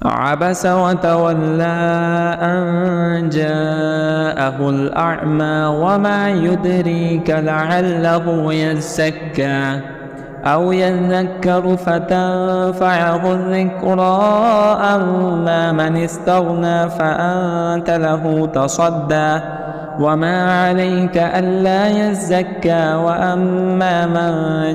عبس وتولى أن جاءه الأعمى وما يدريك لعله يزكى أو يذكر فتنفعه الذكرى. أما من استغنى فأنت له تصدى وما عليك ألا يزكى. وأما من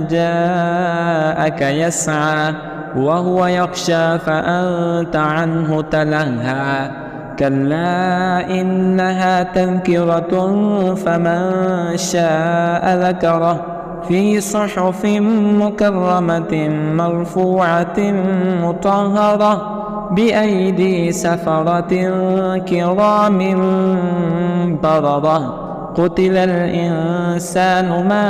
جاءك يسعى وهو يخشى فأنت عنه تلهى. كلا إنها تذكرة فمن شاء ذكره في صحف مكرمة مرفوعة مطهرة بأيدي سفرة كرام بررة. قتل الإنسان ما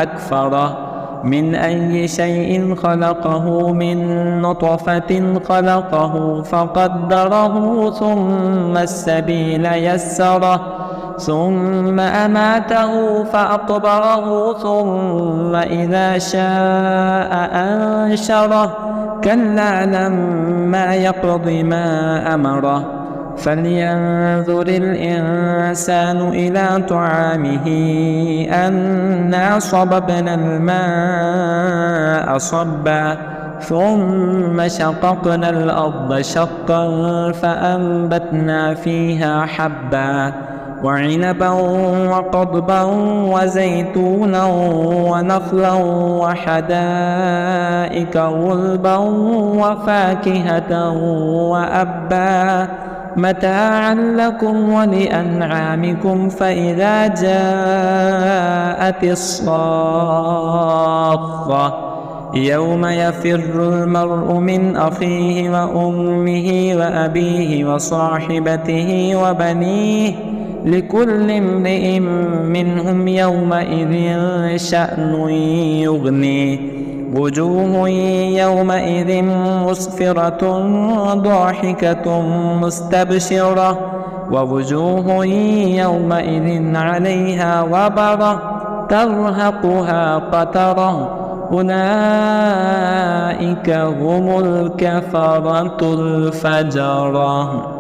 أكفره من أي شيء خلقه من نطفة خلقه فقدره ثم السبيل يسره ثم أماته فأقبره ثم إذا شاء أنشره. كلا لما يقض ما أمره فلينظر الإنسان إلى طعامه أنا صببنا الماء صبا ثم شققنا الأرض شقا فأنبتنا فيها حبا وعنبا وقضبا وزيتونا ونخلا وحدائق غلبا وفاكهة وأبا متاعا لكم ولأنعامكم. فإذا جاءت الصاخة يوم يفر المرء من أخيه وأمه وأبيه وصاحبته وبنيه لكل امرئ منهم يومئذ شأن يغنيه. وجوه يومئذ مسفرة ضاحكة مستبشرة ووجوه يومئذ عليها غبرة ترهقها قترة. أولئك هم الكفرة الفجرة.